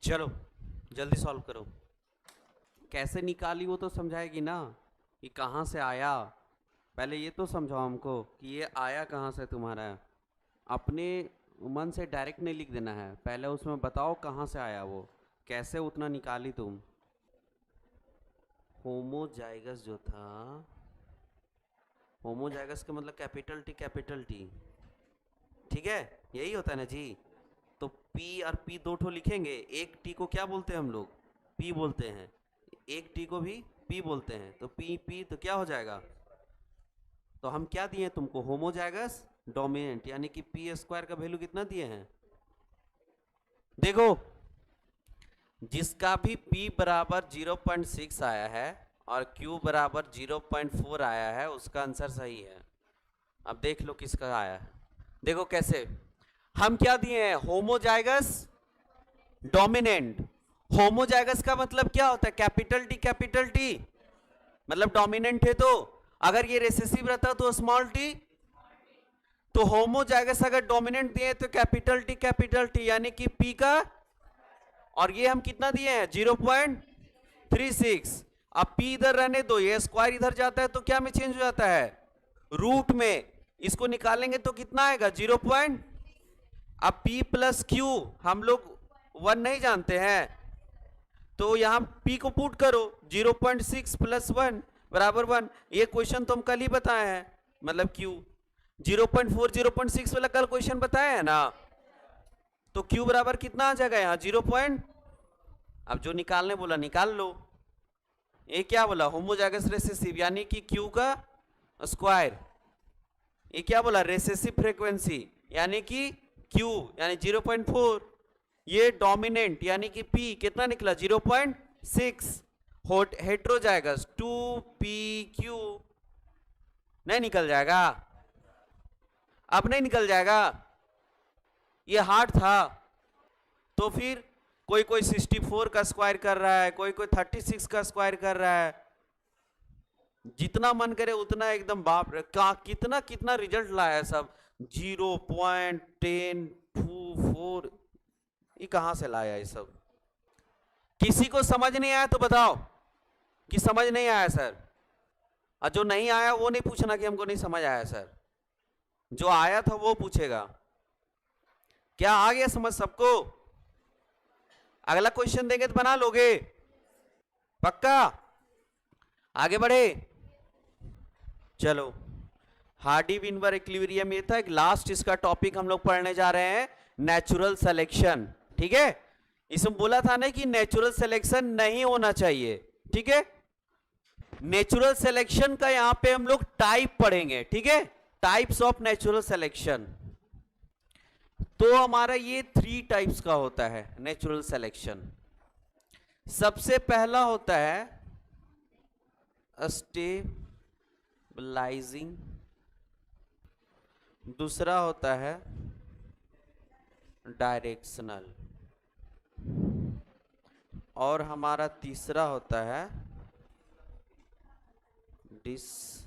चलो जल्दी सॉल्व करो। कैसे निकाली वो तो समझाएगी ना, कि कहाँ से आया। पहले ये तो समझाओ हमको कि ये आया कहाँ से तुम्हारा। अपने मन से डायरेक्ट नहीं लिख देना है, पहले उसमें बताओ कहाँ से आया वो, कैसे उतना निकाली तुम। होमोजाइगस जो था, होमोजाइगस का मतलब कैपिटल टी, ठीक है, यही होता है ना जी। तो पी और पी दो ठो लिखेंगे, एक टी को क्या बोलते हैं हम लोग, पी बोलते हैं, एक टी को भी पी बोलते हैं, तो पी पी तो क्या हो जाएगा। तो हम क्या दिए तुमको, होमोजाइगस डोमिनेंट, यानी कि पी स्क्वायर का वैल्यू कितना दिए हैं। देखो जिसका भी p बराबर 0.6 आया है और q बराबर 0.4 आया है उसका आंसर सही है। अब देख लो किसका आया है। देखो कैसे, हम क्या दिए हैं, होमोजाइगस डोमिनेंट। होमोजाइगस का मतलब क्या होता है, कैपिटल टी मतलब डोमिनेंट है, तो अगर ये रिसेसिव रहता तो स्मॉल टी। तो होमोजाइगस अगर डोमिनेंट दिए तो कैपिटल टी यानी कि p का, और ये हम कितना दिए हैं 0.36। अब p इधर रहने दो, ये स्क्वायर इधर जाता है तो क्या में चेंज हो जाता है, रूट में। इसको निकालेंगे तो कितना आएगा 0. अब p प्लस क्यू हम लोग 1 नहीं जानते हैं, तो यहां p को पुट करो, 0.6 प्लस 1 बराबर 1। ये क्वेश्चन तो हम कल ही बताए हैं, मतलब q 0.4 0.6 वाला कल क्वेश्चन बताया है ना। तो q बराबर कितना आ जाएगा यहाँ 0. अब जो निकालने बोला निकाल लो। ये क्या बोला, होमोजाइगस रिसेसिव यानी कि q का स्क्वायर। ये क्या बोला, रिसेसिव फ्रीक्वेंसी यानी कि q यानी 0.4। ये डोमिनेंट यानी कि p कितना निकला 0.6। हेट्रोजाइगस 2pq नहीं निकल जाएगा, अब नहीं निकल जाएगा, ये हार्ड था। तो फिर कोई 64 का स्क्वायर कर रहा है, कोई 36 का स्क्वायर कर रहा है, जितना मन करे उतना एकदम बाप रे कितना कितना रिजल्ट लाया है सब 0.1024। ये कहां से लाया ये सब। किसी को समझ नहीं आया तो बताओ कि समझ नहीं आया सर, और जो नहीं आया वो नहीं पूछना कि हमको नहीं समझ आया सर, जो आया था वो पूछेगा। क्या आ गया समझ सबको। अगला क्वेश्चन देंगे तो बना लोगे पक्का, आगे बढ़े। चलो हार्डी-विनबर इक्विलिब्रियम ये था। एक लास्ट इसका टॉपिक हम लोग पढ़ने जा रहे हैं, नेचुरल सिलेक्शन, ठीक है। इसमें बोला था ना कि नेचुरल सिलेक्शन नहीं होना चाहिए, ठीक है। नेचुरल सिलेक्शन का यहां पे हम लोग टाइप पढ़ेंगे, ठीक है, टाइप्स ऑफ नेचुरल सिलेक्शन। तो हमारा ये 3 टाइप्स का होता है नेचुरल सिलेक्शन। सबसे पहला होता है स्टेबलाइजिंग, दूसरा होता है डायरेक्शनल, और हमारा तीसरा होता है डिसरप्टिव।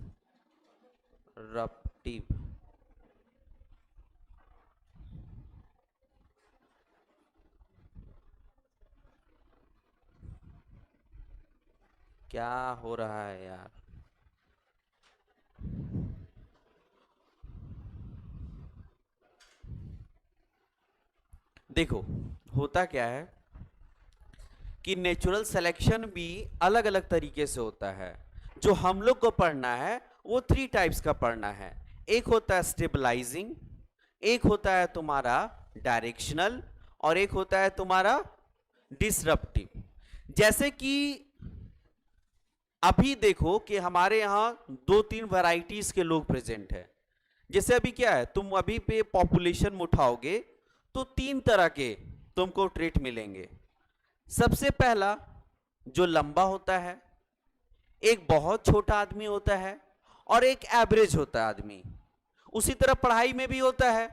क्या हो रहा है यार, देखो होता क्या है कि नेचुरल सिलेक्शन भी अलग अलग तरीके से होता है। जो हम लोग को पढ़ना है वो 3 टाइप्स का पढ़ना है। एक होता है स्टेबलाइजिंग, एक होता है तुम्हारा डायरेक्शनल, और एक होता है तुम्हारा डिसरप्टिव। जैसे कि अभी देखो कि हमारे यहां 2-3 वैरायटीज के लोग प्रेजेंट है। जैसे अभी क्या है, तुम अभी पे पॉपुलेशन में उठाओगे तो 3 तरह के तुमको ट्रेट मिलेंगे। सबसे पहला जो लंबा होता है, एक बहुत छोटा आदमी होता है, और एक एवरेज होता है आदमी। उसी तरह पढ़ाई में भी होता है,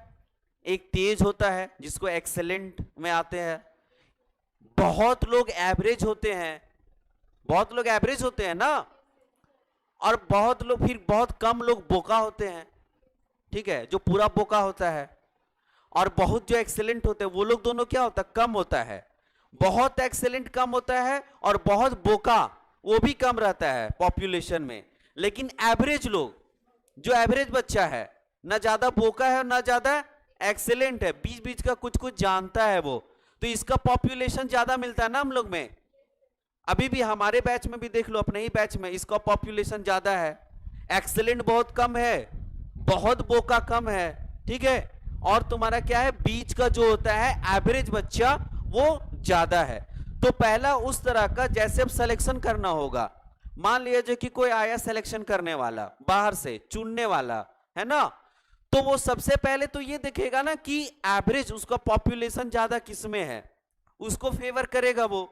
एक तेज होता है जिसको एक्सेलेंट में आते हैं, बहुत लोग एवरेज होते हैं, बहुत लोग एवरेज होते हैं ना, और बहुत लोग फिर बहुत कम लोग बोका होते हैं। ठीक है, जो पूरा बोका होता है, और बहुत जो एक्सेलेंट होते हैं वो लोग दोनों क्या होता है, कम होता है। बहुत एक्सेलेंट कम होता है और बहुत बोका वो भी कम रहता है पॉपुलेशन में। लेकिन एवरेज लोग, जो एवरेज बच्चा है, ना ज्यादा बोका है और ना ज्यादा एक्सेलेंट है, बीच बीच का कुछ कुछ जानता है वो, तो इसका पॉपुलेशन ज्यादा मिलता है ना हम लोग में। अभी भी हमारे बैच में भी देख लो, अपने ही बैच में इसका पॉपुलेशन ज्यादा है। एक्सेलेंट बहुत कम है, बहुत बोका कम है, ठीक है। और तुम्हारा क्या है, बीच का जो होता है एवरेज बच्चा वो ज्यादा है। तो पहला उस तरह का जैसे अब सिलेक्शन करना होगा, मान लीजिए कि कोई आया सिलेक्शन करने वाला, बाहर से चुनने वाला, है ना, तो वो सबसे पहले तो ये देखेगा ना कि एवरेज उसका पॉपुलेशन ज्यादा किसमें है, उसको फेवर करेगा वो।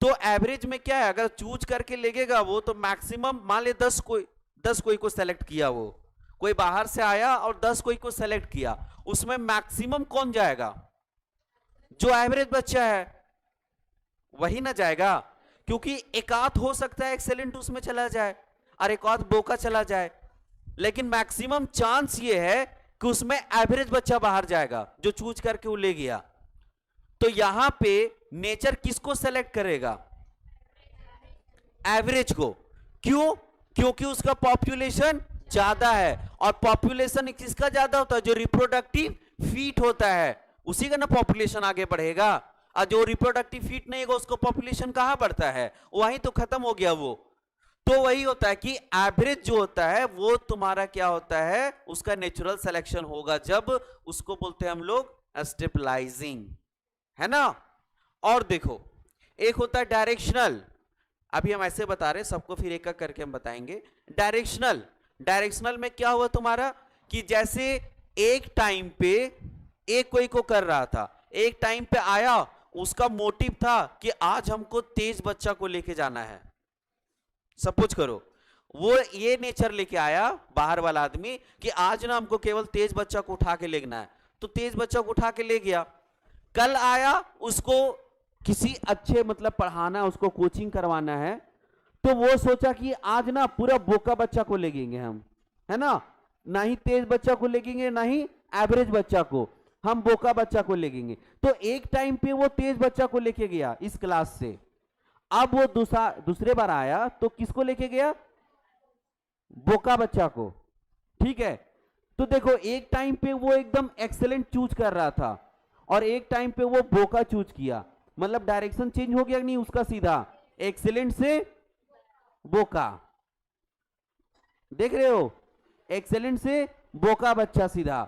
तो एवरेज में क्या है, अगर चूज करके लेगेगा वो, तो मैक्सिमम मान ले 10 कोई को सेलेक्ट किया, वो कोई बाहर से आया और 10 कोई को सेलेक्ट किया, उसमें मैक्सिमम कौन जाएगा, जो एवरेज बच्चा है वही ना जाएगा। क्योंकि एक आध हो सकता है एक्सेलेंट उसमें चला जाए और एक आध बोका चला जाए, लेकिन मैक्सिमम चांस ये है कि उसमें एवरेज बच्चा बाहर जाएगा जो चूज करके वो ले गया। तो यहां पे नेचर किसको सेलेक्ट करेगा, एवरेज को। क्यों, क्योंकि उसका पॉपुलेशन ज्यादा है, और पॉपुलेशन किसका ज्यादा होता है, जो रिप्रोडक्टिव फीट होता है उसी का ना पॉपुलेशन आगे बढ़ेगा। और जो रिप्रोडक्टिव फीट नहीं होगा उसको पॉपुलेशन कहां बढ़ता है, वहीं तो खत्म हो गया वो। तो वही होता है कि एवरेज जो होता है वो तुम्हारा क्या होता है, उसका नेचुरल सिलेक्शन होगा, जब उसको बोलते हैं हम लोग स्टेबलाइजिंग, है ना। और देखो, एक होता है डायरेक्शनल, अभी हम ऐसे बता रहे हैं सबको, फिर एक एक करके हम बताएंगे। डायरेक्शनल, डायरेक्शनल में क्या हुआ तुम्हारा कि जैसे एक टाइम पे एक कोई को कर रहा था, एक टाइम पे आया, उसका मोटिव था कि आज हमको तेज बच्चा को लेके जाना है। सपोज करो वो ये नेचर लेके आया बाहर वाला आदमी कि आज ना हमको केवल तेज बच्चा को उठा के लेना है, तो तेज बच्चा को उठा के ले गया। कल आया उसको किसी अच्छे मतलब पढ़ाना है, उसको कोचिंग करवाना है, तो वो सोचा कि आज ना पूरा बोका बच्चा को लेगेंगे हम, है ना, ना ही तेज बच्चा को लेगेंगे ना ही एवरेज बच्चा को, हम बोका बच्चा को लेगेंगे। तो एक टाइम पे वो तेज बच्चा को लेके गया इस क्लास से। अब वो दूसरे बार आया तो किसको लेके गया, बोका बच्चा को, ठीक है। तो देखो एक टाइम पे वो एकदम एक्सेलेंट चूज कर रहा था और एक टाइम पे वो बोका चूज किया, मतलब डायरेक्शन चेंज हो गया नहीं उसका, सीधा एक्सेलेंट से बोका, देख रहे हो, एक्सेलेंट से बोका बच्चा सीधा,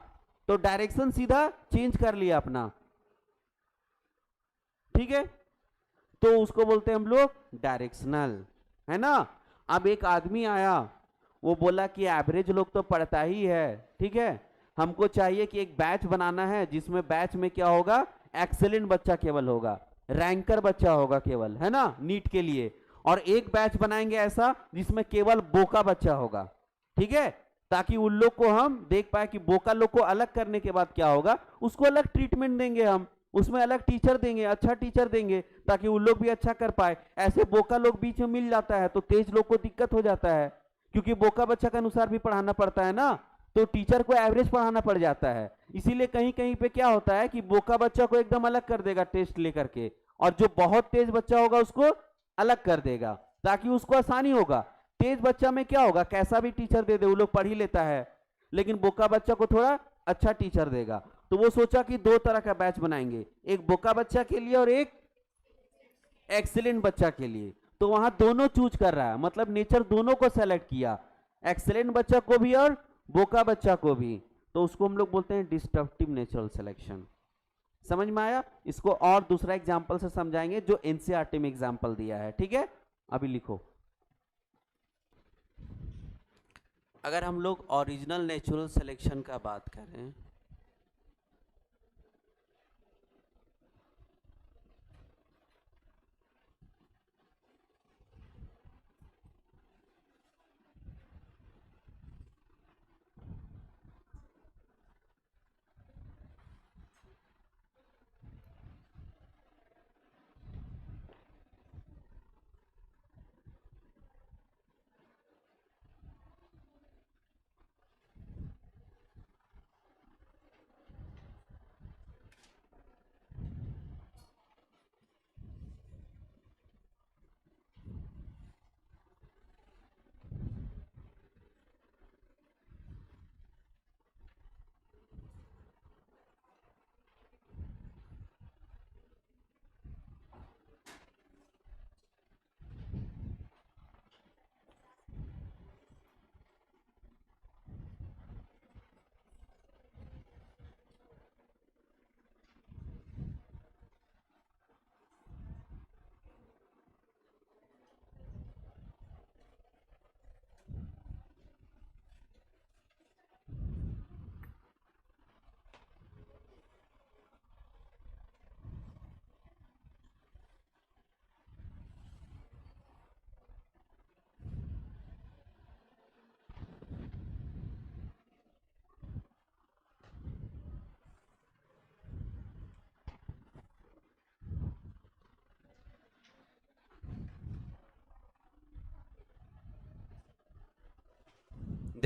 तो डायरेक्शन सीधा चेंज कर लिया अपना, ठीक है। तो उसको बोलते हैं हम लोग डायरेक्शनल, है ना। अब एक आदमी आया, वो बोला कि एवरेज लोग तो पढ़ता ही है, ठीक है, हमको चाहिए कि एक बैच बनाना है जिसमें बैच में क्या होगा, एक्सेलेंट बच्चा केवल होगा, रैंकर बच्चा होगा केवल, है ना, नीट के लिए। और एक बैच बनाएंगे ऐसा जिसमें केवल बोका बच्चा होगा, ठीक है, ताकि उन लोग को हम देख पाए कि बोका लोग को अलग करने के बाद क्या होगा, उसको अलग ट्रीटमेंट देंगे हम, उसमें अलग टीचर देंगे, अच्छा टीचर देंगे, ताकि उन लोग भी अच्छा कर पाए। ऐसे बोका लोग बीच में मिल जाता है तो तेज लोग को दिक्कत हो जाता है, क्योंकि बोका बच्चा के अनुसार भी पढ़ाना पड़ता है ना, तो टीचर को एवरेज पढ़ाना पड़ जाता है। इसीलिए कहीं कहीं पे क्या होता है कि बोका बच्चा को एकदम अलग कर देगा टेस्ट लेकर के, और जो बहुत तेज बच्चा होगा उसको अलग कर देगा, ताकि उसको आसानी होगा। तेज बच्चा में क्या होगा, कैसा भी टीचर दे दे वो लोग पढ़ ही लेता है, लेकिन बोका बच्चा को थोड़ा अच्छा टीचर देगा। तो वो सोचा कि दो तरह का बैच बनाएंगे, एक बोका बच्चा के लिए और एक एक्सीलेंट बच्चा के लिए। तो वहां दोनों चूज कर रहा है, मतलब नेचर दोनों को सेलेक्ट किया, एक्सीलेंट बच्चा को भी और बोका बच्चा को भी। तो उसको हम लोग बोलते हैं डिस्ट्रक्टिव नेचुरल सिलेक्शन। समझ में आया। इसको और दूसरा एग्जांपल से समझाएंगे जो एनसीईआरटी में एग्जांपल दिया है, ठीक है। अभी लिखो, अगर हम लोग ओरिजिनल नेचुरल सिलेक्शन का बात करें,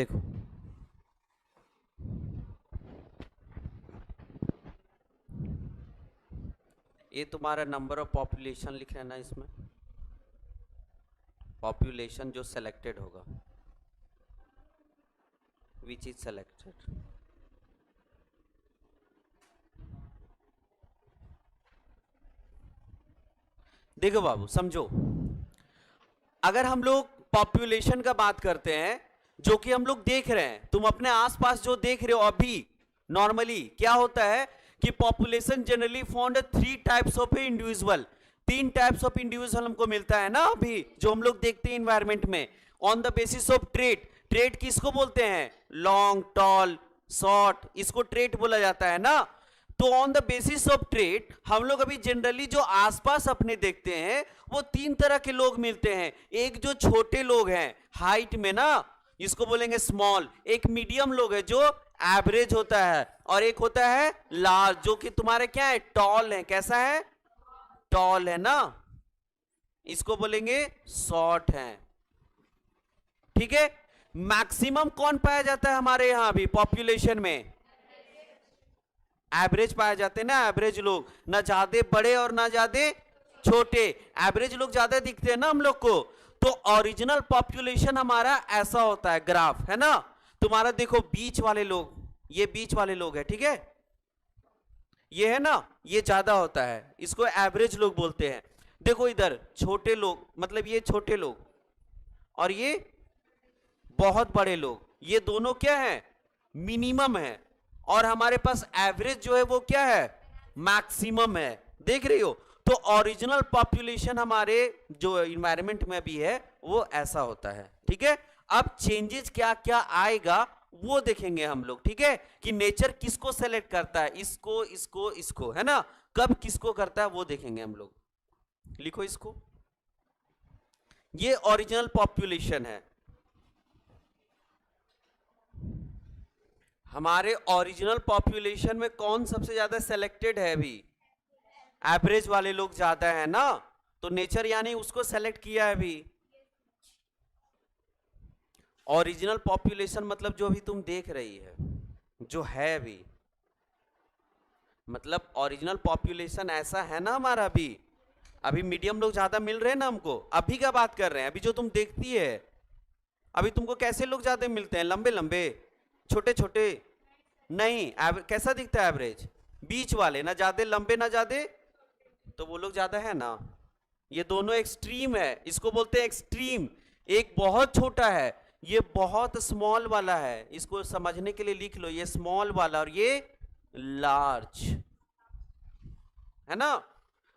देखो ये तुम्हारा नंबर ऑफ पॉपुलेशन लिख लेना इसमें, पॉपुलेशन जो सेलेक्टेड होगा, विच इज सेलेक्टेड। देखो बाबू समझो, अगर हम लोग पॉपुलेशन का बात करते हैं, जो कि हम लोग देख रहे हैं, तुम अपने आसपास जो देख रहे हो अभी, नॉर्मली क्या होता है कि population generally found 3 types of individual, 3 types of individual हमको मिलता है ना अभी, जो हम लोग देखते हैं इन्वायरमेंट में, on the basis of trait. Trait किसको बोलते हैं? लॉन्ग, टॉल, शॉर्ट, इसको ट्रेट बोला जाता है ना। तो on the basis of trait हम लोग अभी जनरली जो आसपास अपने देखते हैं वो 3 तरह के लोग मिलते हैं। एक जो छोटे लोग हैं हाइट में ना, इसको बोलेंगे स्मॉल। एक मीडियम लोग है जो एवरेज होता है, और एक होता है लार्ज, जो कि तुम्हारे क्या है? टॉल है। कैसा है? टॉल है ना, इसको बोलेंगे शॉर्ट है। ठीक है। मैक्सिमम कौन पाया जाता है हमारे यहां भी पॉपुलेशन में? एवरेज पाए जाते हैं ना, एवरेज लोग, ना ज्यादा बड़े और ना ज्यादा छोटे, एवरेज लोग ज्यादा दिखते हैं ना हम लोग को। तो ओरिजिनल पॉपुलेशन हमारा ऐसा होता है, ग्राफ है ना। तुम्हारा देखो बीच वाले लोग, ये बीच वाले लोग है, ठीक है, ये है ना, ये ज्यादा होता है, इसको एवरेज लोग बोलते हैं। देखो इधर छोटे लोग, मतलब ये छोटे लोग, और ये बहुत बड़े लोग, ये दोनों क्या है? मिनिमम है। और हमारे पास एवरेज जो है वो क्या है? मैक्सिमम है। देख रही हो? तो ओरिजिनल पॉपुलेशन हमारे जो इन्वायरमेंट में भी है वो ऐसा होता है। ठीक है। अब चेंजेस क्या क्या आएगा वो देखेंगे हम लोग। ठीक है, कि नेचर किसको सेलेक्ट करता है, इसको इसको इसको, है ना, कब किसको करता है वो देखेंगे हम लोग। लिखो इसको, ये ओरिजिनल पॉपुलेशन है। हमारे ओरिजिनल पॉपुलेशन में कौन सबसे ज्यादा सेलेक्टेड है? अभी एवरेज वाले लोग ज्यादा है ना, तो नेचर यानी उसको सेलेक्ट किया है अभी। ओरिजिनल पॉपुलेशन मतलब जो अभी तुम देख रही है, जो है अभी, मतलब ओरिजिनल पॉपुलेशन ऐसा है ना हमारा अभी। अभी मीडियम लोग ज्यादा मिल रहे हैं ना हमको, अभी क्या बात कर रहे हैं, अभी जो तुम देखती है, अभी तुमको कैसे लोग ज्यादा मिलते हैं? लंबे लंबे, छोटे छोटे नहीं। कैसा दिखता है एवरेज? बीच वाले, ना ज्यादा लंबे ना ज्यादा, तो वो लोग ज्यादा है ना। ये दोनों एक्सट्रीम है, इसको बोलते हैं एक्सट्रीम। एक बहुत छोटा है, ये बहुत स्मॉल वाला है, इसको समझने के लिए लिख लो, ये स्मॉल वाला और ये लार्ज, है ना।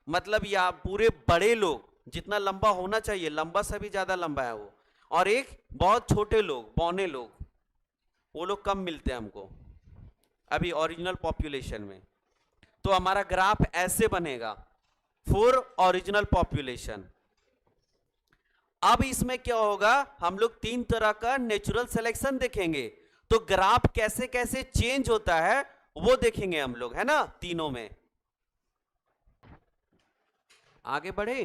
मतलब या पूरे बड़े लोग, जितना लंबा होना चाहिए, लंबा से भी ज्यादा लंबा है वो, और एक बहुत छोटे लोग, बौने लोग, वो लोग कम मिलते हैं हमको अभी ओरिजिनल पॉपुलेशन में। तो हमारा ग्राफ ऐसे बनेगा फॉर ओरिजिनल पॉपुलेशन। अब इसमें क्या होगा, हम लोग 3 तरह का नेचुरल सिलेक्शन देखेंगे, तो ग्राफ कैसे कैसे चेंज होता है वो देखेंगे हम लोग, है ना, तीनों में। आगे बढ़े।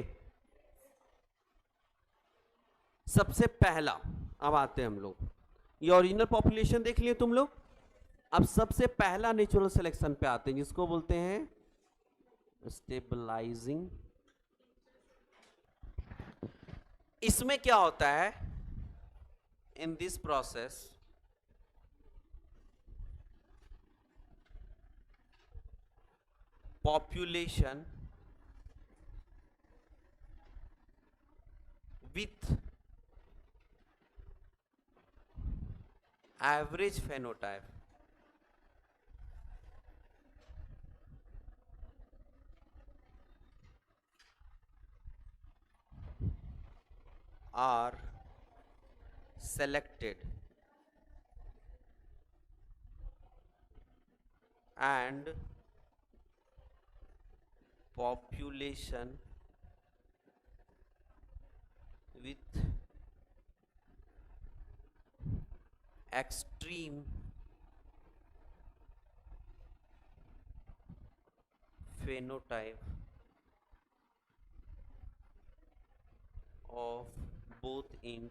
सबसे पहला, अब आते हैं हम लोग, ये ओरिजिनल पॉपुलेशन देख लिए तुम लोग। अब सबसे पहला नेचुरल सिलेक्शन पे आते हैं, जिसको बोलते हैं स्टेबलाइजिंग। इसमें क्या होता है? In this process population with average phenotype are selected and population with extreme phenotype of both end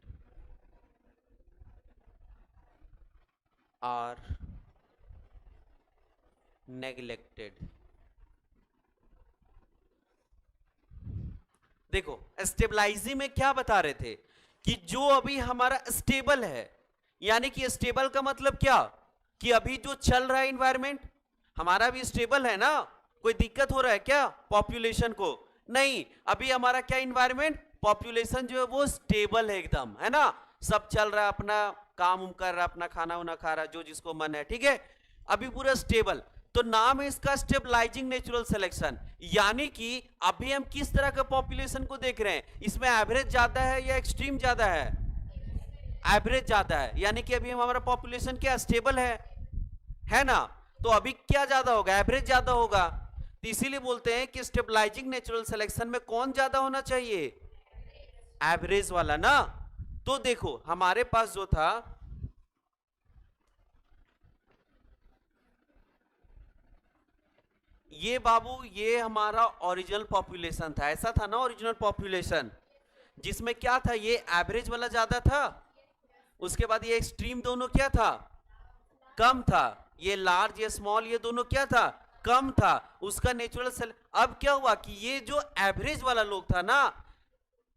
are neglected. देखो स्टेबलाइजिंग में क्या बता रहे थे कि जो अभी हमारा स्टेबल है, यानी कि स्टेबल का मतलब क्या कि अभी जो चल रहा है इन्वायरमेंट हमारा भी स्टेबल है ना, कोई दिक्कत हो रहा है क्या पॉपुलेशन को? नहीं, अभी हमारा क्या इन्वायरमेंट, पॉपुलेशन जो है वो स्टेबल है एकदम, है ना, सब चल रहा है, अपना काम उम कर रहा है, अपना खाना उना खा रहा है, जो जिसको मन है, ठीक है, अभी पूरा स्टेबल। तो नाम है इसका स्टेबलाइजिंग नेचुरल सिलेक्शन। यानी कि अभी हम किस तरह के पॉपुलेशन को देख रहे हैं, इसमें एवरेज ज्यादा है या एक्सट्रीम ज्यादा है? एवरेज ज्यादा है, यानी कि अभी हमारा पॉपुलेशन क्या स्टेबल है ना, तो अभी क्या ज्यादा होगा, एवरेज ज्यादा होगा। तो इसीलिए बोलते हैं कि स्टेबलाइजिंग नेचुरल सिलेक्शन में कौन ज्यादा होना चाहिए, एवरेज वाला ना। तो देखो हमारे पास जो था ये बाबू, ये हमारा ओरिजिनल पॉपुलेशन था, ऐसा था ना ओरिजिनल पॉपुलेशन, जिसमें क्या था, ये एवरेज वाला ज्यादा था, उसके बाद ये एक्सट्रीम दोनों क्या था, कम था, ये लार्ज ये स्मॉल ये दोनों क्या था, कम था, उसका नेचुरल सेल। अब क्या हुआ कि ये जो एवरेज वाला लोग था ना,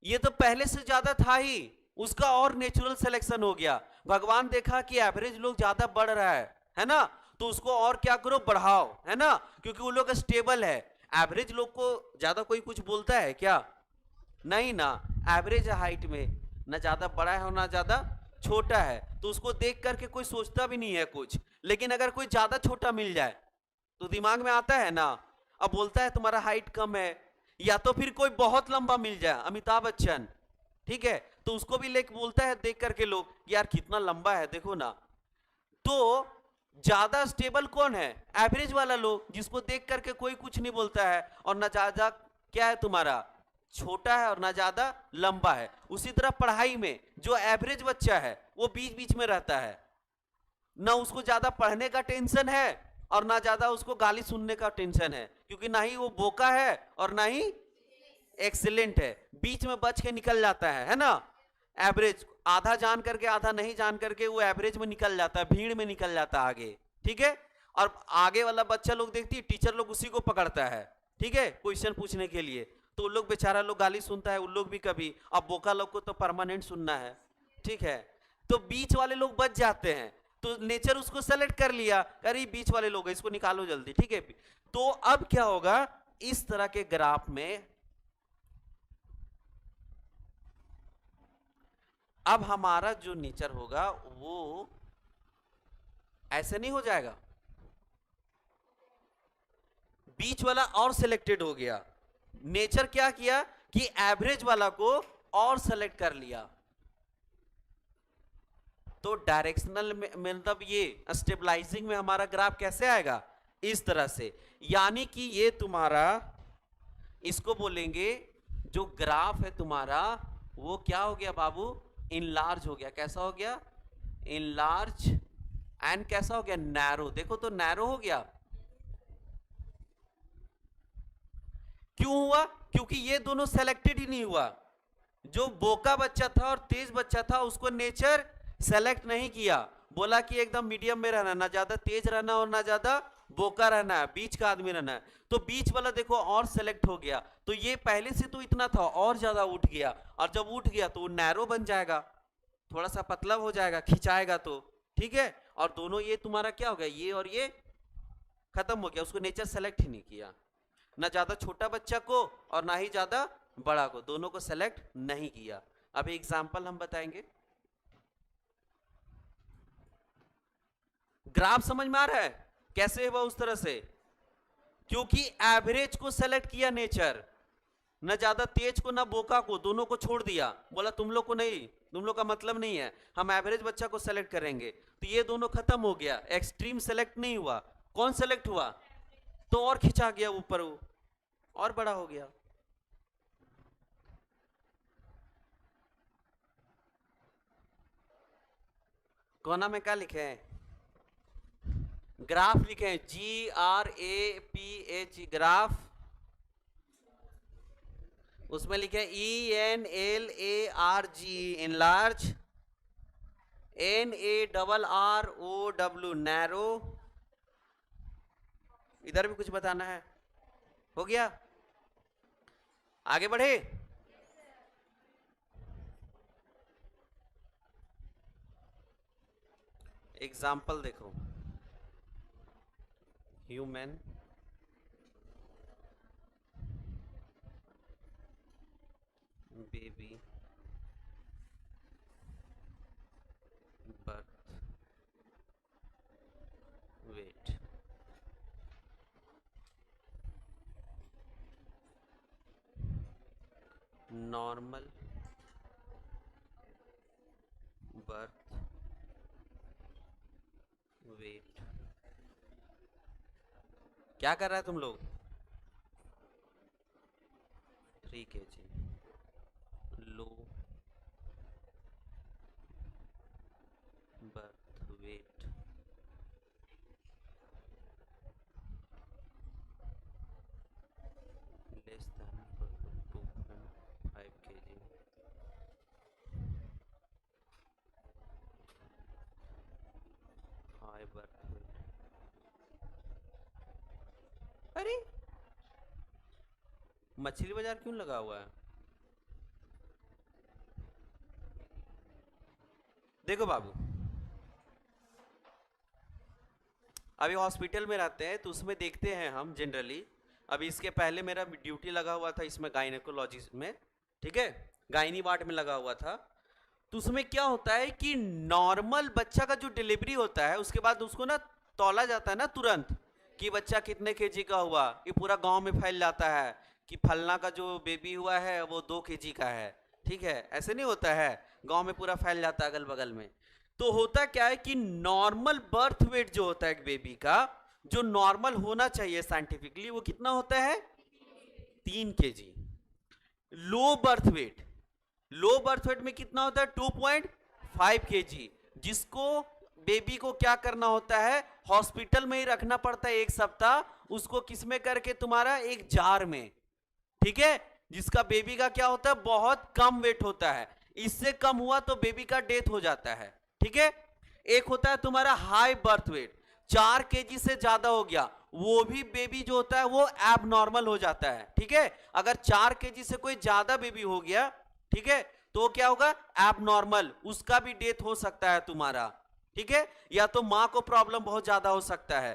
ये तो पहले से ज्यादा था ही, उसका और नेचुरल सिलेक्शन हो गया। भगवान देखा कि एवरेज लोग ज्यादा बढ़ रहा है ना, तो उसको और क्या करो, बढ़ाओ, है ना, क्योंकि वो लोग स्टेबल है। एवरेज लोग को ज्यादा कोई कुछ बोलता है क्या? नहीं ना, एवरेज हाइट में, ना ज्यादा बड़ा है और ना ज्यादा छोटा है, तो उसको देख करके कोई सोचता भी नहीं है कुछ। लेकिन अगर कोई ज्यादा छोटा मिल जाए तो दिमाग में आता है ना, अब बोलता है तुम्हारा हाइट कम है, या तो फिर कोई बहुत लंबा मिल जाए, अमिताभ बच्चन, ठीक है, तो उसको भी लेके बोलता है देख करके लोग, यार कितना लंबा है देखो ना। तो ज्यादा स्टेबल कौन है, एवरेज वाला लोग, जिसको देख करके कोई कुछ नहीं बोलता है, और ना ज्यादा क्या है तुम्हारा छोटा है और ना ज्यादा लंबा है। उसी तरह पढ़ाई में जो एवरेज बच्चा है वो बीच बीच में रहता है, ना उसको ज्यादा पढ़ने का टेंशन है और ना ज्यादा उसको गाली सुनने का टेंशन है, क्योंकि ना ही वो बोका है और ना ही एक्सीलेंट है, बीच में बच के निकल जाता है ना। एवरेज, आधा जान करके आधा नहीं जान करके वो एवरेज में निकल जाता है, भीड़ में निकल जाता है आगे, ठीक है। और आगे वाला बच्चा लोग देखती है, टीचर लोग उसी को पकड़ता है, ठीक है, क्वेश्चन पूछने के लिए, तो उन लोग बेचारा लोग गाली सुनता है, उन लोग भी कभी, अब बोका लोग को तो परमानेंट सुनना है, ठीक है। तो बीच वाले लोग बच जाते हैं, तो नेचर उसको सेलेक्ट कर लिया, अरे बीच वाले लोग इसको निकालो जल्दी, ठीक है। तो अब क्या होगा, इस तरह के ग्राफ में अब हमारा जो नेचर होगा वो ऐसे नहीं हो जाएगा, बीच वाला और सिलेक्टेड हो गया, नेचर क्या किया कि एवरेज वाला को और सेलेक्ट कर लिया। तो डायरेक्शनल में मतलब ये स्टेबलाइजिंग में हमारा ग्राफ कैसे आएगा, इस तरह से, यानी कि ये तुम्हारा, इसको बोलेंगे जो ग्राफ है तुम्हारा वो क्या हो गया बाबू, इनलार्ज हो गया। कैसा हो गया, इनलार्ज, एंड कैसा हो गया, नैरो। देखो तो नैरो हो गया, क्यों हुआ, क्योंकि ये दोनों सेलेक्टेड ही नहीं हुआ, जो बोका बच्चा था और तेज बच्चा था उसको नेचर सेलेक्ट नहीं किया, बोला कि एकदम मीडियम में रहना, ना ज्यादा तेज रहना और ना ज्यादा बोका रहना है, बीच का आदमी रहना है। तो बीच वाला देखो और सेलेक्ट हो गया, तो ये पहले से तो इतना था और ज्यादा उठ गया, और जब उठ गया तो वो नैरो बन जाएगा, थोड़ा सा पतला हो जाएगा, खिंचाएगा तो, ठीक है। और दोनों ये तुम्हारा क्या हो गया, ये और ये खत्म हो गया, उसको नेचर सेलेक्ट ही नहीं किया, ना ज्यादा छोटा बच्चा को और ना ही ज्यादा बड़ा को, दोनों को सेलेक्ट नहीं किया। अब एग्जाम्पल हम बताएंगे, ग्राफ समझ में आ रहा है कैसे हुआ उस तरह से, क्योंकि एवरेज को सेलेक्ट किया नेचर, न ज्यादा तेज को ना बोका को, दोनों को छोड़ दिया, बोला तुम लोग को नहीं, तुम लोग का मतलब नहीं है, हम एवरेज बच्चा को सेलेक्ट करेंगे। तो ये दोनों खत्म हो गया, एक्सट्रीम सेलेक्ट नहीं हुआ, कौन सेलेक्ट हुआ, तो और खिंचा गया ऊपर, वो और बड़ा हो गया। कोना में क्या लिखे हैं, ग्राफ लिखे हैं, GRAPH, ग्राफ, उसमें लिखे ENLARG, इनलार्ज, NARROW, नैरो। इधर भी कुछ बताना है? हो गया? आगे बढ़े। एग्जाम्पल देखो, human baby birth weight, normal birth weight. क्या कर रहा है तुम लोग? 3 kg low birth weight, less than 2.5 kg, high birth weight. अरे मछली बाजार क्यों लगा हुआ है? देखो बाबू, अभी हॉस्पिटल में रहते हैं तो उसमें देखते हैं हम जनरली। अभी इसके पहले मेरा ड्यूटी लगा हुआ था इसमें गायनेकोलॉजी में, ठीक है, गायनी वार्ड में लगा हुआ था। तो उसमें क्या होता है कि नॉर्मल बच्चा का जो डिलीवरी होता है उसके बाद उसको ना तौला जाता है ना तुरंत, कि बच्चा कितने केजी का हुआ। ये पूरा गांव में फैल जाता है कि फलना का जो बेबी हुआ है वो 2 kg का है, ठीक है। ऐसे नहीं होता है, गांव में पूरा फैल जाता है अगल बगल में। तो होता क्या है कि नॉर्मल बर्थ वेट जो होता है एक बेबी का, जो नॉर्मल होना चाहिए साइंटिफिकली, वो कितना होता है? 3 kg। Low birth weight, low birth weight में कितना होता है? 2.5 kg। जिसको बेबी को क्या करना होता है? हॉस्पिटल में ही रखना पड़ता है 1 सप्ताह, उसको किसमें करके? तुम्हारा एक जार में, ठीक है। जिसका बेबी का क्या होता है? बहुत कम वेट होता है, इससे कम हुआ तो बेबी का डेथ हो जाता है, ठीक है। एक होता है तुम्हारा हाई बर्थ वेट, 4 kg से ज्यादा हो गया, वो भी बेबी जो होता है वो एब नॉर्मल हो जाता है, ठीक है। अगर 4 kg से कोई ज्यादा बेबी हो गया, ठीक है, तो क्या होगा? एब नॉर्मल, उसका भी डेथ हो सकता है तुम्हारा, ठीक है। या तो मां को प्रॉब्लम बहुत ज्यादा हो सकता है।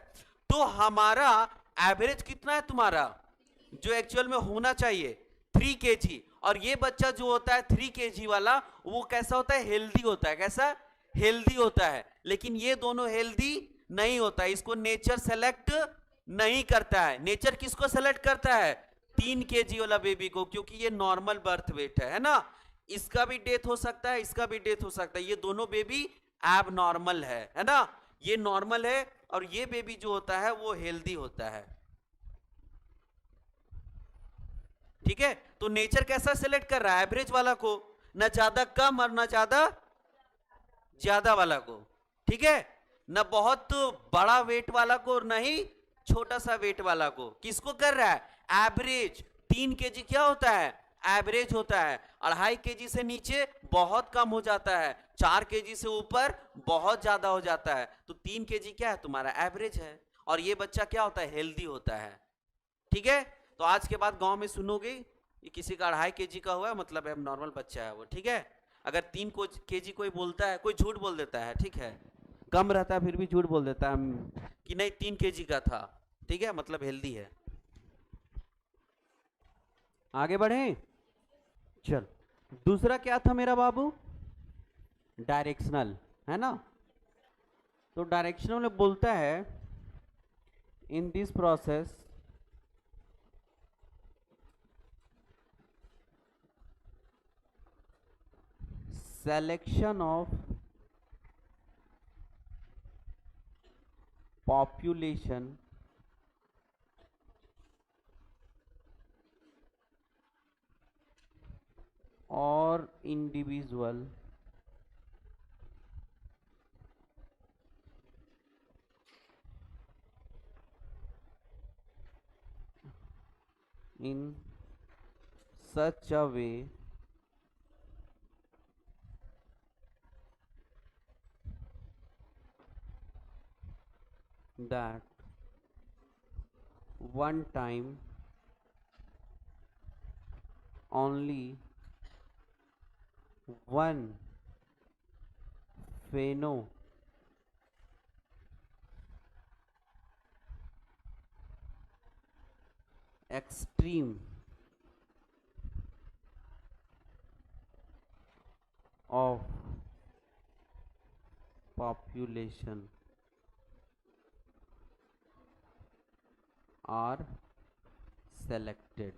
तो हमारा एवरेज कितना है तुम्हारा जो एक्चुअल में होना चाहिए? 3 kg। और ये बच्चा जो होता है 3 kg वाला, वो कैसा होता है? हेल्दी होता है। कैसा? हेल्दी होता है। लेकिन ये दोनों हेल्दी नहीं होता है, इसको नेचर सेलेक्ट नहीं करता है। नेचर किसको सेलेक्ट करता है? 3 kg वाला बेबी को, क्योंकि ये नॉर्मल बर्थ वेट है ना। इसका भी डेथ हो सकता है, इसका भी डेथ हो सकता है, ये दोनों बेबी एब नॉर्मल है ना। ये नॉर्मल है और ये बेबी जो होता है वो हेल्दी होता है, ठीक है। तो नेचर कैसा सिलेक्ट कर रहा है? एवरेज वाला को, ना ज्यादा कम और ना ज्यादा ज्यादा वाला को, ठीक है। ना बहुत बड़ा वेट वाला को, ना ही छोटा सा वेट वाला को। किसको कर रहा है? एवरेज। 3 kg क्या होता है? एवरेज होता है। 2.5 kg से नीचे बहुत कम हो जाता है, 4 kg से ऊपर बहुत ज्यादा हो जाता है। तो 3 kg क्या है? तुम्हारा एवरेज है। और ये बच्चा क्या होता है? हेल्दी होता है, ठीक है। तो आज के बाद गांव में सुनोगे कि किसी का 2.5 kg का हुआ, मतलब है नॉर्मल बच्चा है वो, ठीक है। अगर 3 kg कोई बोलता है, कोई झूठ बोल देता है, ठीक है, कम रहता है फिर भी झूठ बोल देता है कि नहीं 3 kg का था, ठीक है, मतलब हेल्दी है। आगे बढ़े। चल, दूसरा क्या था मेरा बाबू? डायरेक्शनल, है ना। तो डायरेक्शनल में बोलता है in this process selection of population or individual in such a way that one time only one pheno extreme of population are selected.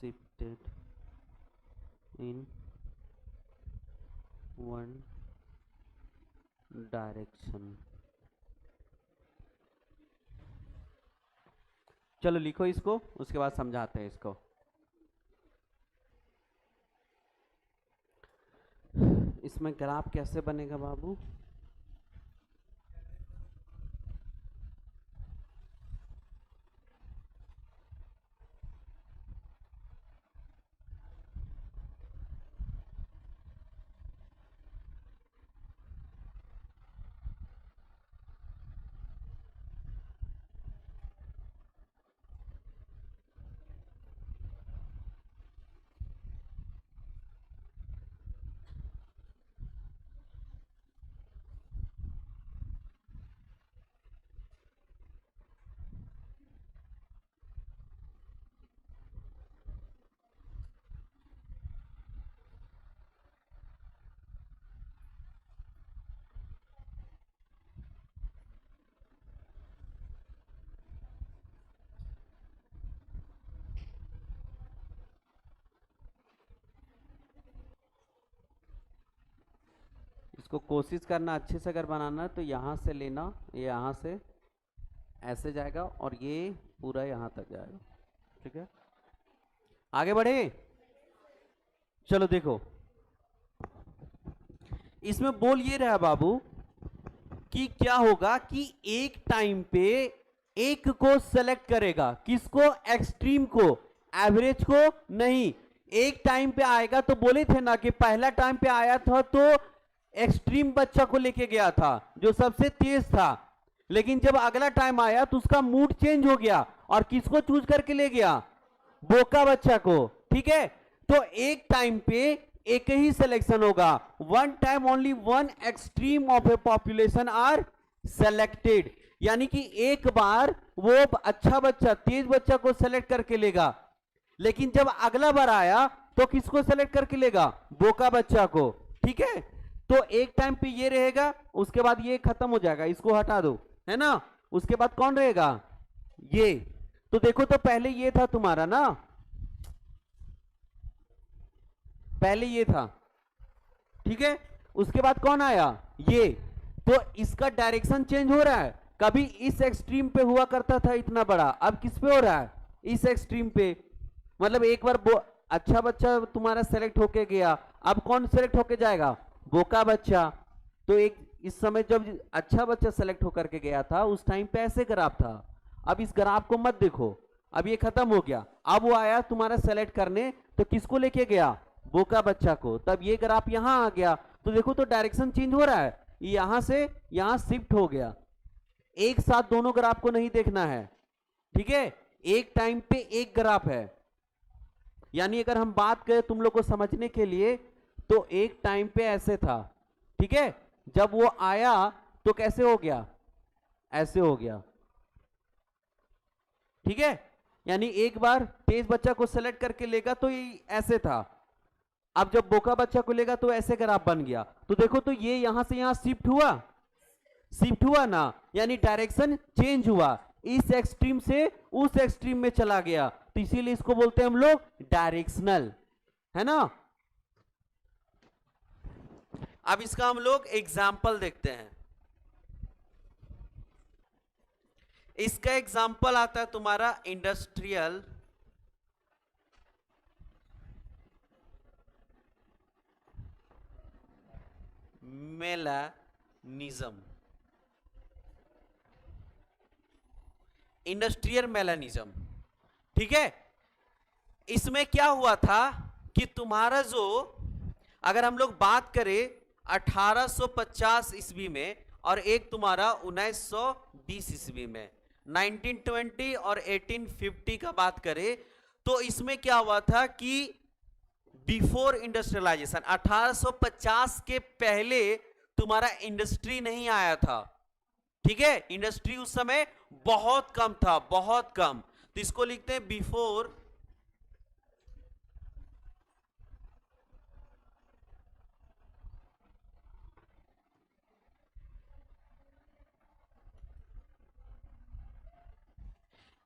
Shifted in one direction. चलो लिखो इसको, उसके बाद समझाते हैं इसको। इसमें ग्राफ कैसे बनेगा बाबू? इसको कोशिश करना अच्छे से, अगर बनाना है तो यहाँ से लेना, ये यहाँ से ऐसे जाएगा और ये पूरा यहाँ तक जाएगा। ठीक है, आगे बढ़े। चलो देखो, इसमें बोल ये रहा बाबू कि क्या होगा कि एक टाइम पे एक को सेलेक्ट करेगा। किसको? एक्सट्रीम को, एवरेज को नहीं। एक टाइम पे आएगा तो बोले थे ना कि पहला टाइम पे आया था तो एक्सट्रीम बच्चा को लेके गया था जो सबसे तेज था, लेकिन जब अगला टाइम आया तो उसका मूड चेंज हो गया और किसको चूज करके ले गया? बोका बच्चा को। ठीक है, तो एक टाइम पे एक ही सिलेक्शन होगा। One time only one extreme of a population are selected, यानी कि एक बार वो अच्छा बच्चा, तेज बच्चा को सेलेक्ट करके लेगा, लेकिन जब अगला बार आया तो किसको सेलेक्ट करके लेगा? बोका बच्चा को। ठीक है, तो एक टाइम पे ये रहेगा, उसके बाद ये खत्म हो जाएगा, इसको हटा दो, है ना। उसके बाद कौन रहेगा? ये। तो देखो, तो पहले ये था तुम्हारा ना, पहले ये था। ठीक है, उसके बाद कौन आया? ये। तो इसका डायरेक्शन चेंज हो रहा है। कभी इस एक्सट्रीम पे हुआ करता था इतना बड़ा, अब किस पे हो रहा है? इस एक्सट्रीम पे। मतलब एक बार अच्छा बच्चा तुम्हारा सेलेक्ट होके गया, अब कौन सेलेक्ट होके जाएगा? बोका बच्चा। तो एक इस समय जब अच्छा बच्चा सेलेक्ट होकर के गया था उस टाइम पे ऐसे ग्राफ था। अब इस ग्राफ को मत देखो, अब ये खत्म हो गया। अब वो आया तुम्हारा सेलेक्ट करने, तो किसको लेके गया? बोका बच्चा को। तब ये ग्राफ यहां आ गया, तो देखो तो डायरेक्शन चेंज हो रहा है, यहां से यहां शिफ्ट हो गया। एक साथ दोनों ग्राफ को नहीं देखना है। ठीक है, एक टाइम पे एक ग्राफ है, यानी अगर हम बात करें तुम लोग को समझने के लिए, तो एक टाइम पे ऐसे था। ठीक है, जब वो आया तो कैसे हो गया? ऐसे हो गया। ठीक है, यानी एक बार तेज बच्चा को सेलेक्ट करके लेगा तो ये ऐसे था, अब जब बोका बच्चा को लेगा तो ऐसे ग्राफ बन गया। तो देखो, तो ये यहां से यहां शिफ्ट हुआ, शिफ्ट हुआ ना, यानी डायरेक्शन चेंज हुआ, इस एक्सट्रीम से उस एक्सट्रीम में चला गया। तो इसीलिए इसको बोलते हैं हम लोग डायरेक्शनल, है ना। अब इसका हम लोग एग्जाम्पल देखते हैं। इसका एग्जाम्पल आता है तुम्हारा इंडस्ट्रियल मेलानिज्म। इंडस्ट्रियल मेलानिज्म, ठीक है। इसमें क्या हुआ था कि तुम्हारा जो, अगर हम लोग बात करें 1850 ईस्वी में और एक तुम्हारा 1920 ईस्वी में। 1920 और 1850 का बात करें तो इसमें क्या हुआ था कि बिफोर इंडस्ट्रियलाइजेशन 1850 के पहले तुम्हारा इंडस्ट्री नहीं आया था, ठीक है। इंडस्ट्री उस समय बहुत कम था, बहुत कम, तो इसको लिखते हैं बिफोर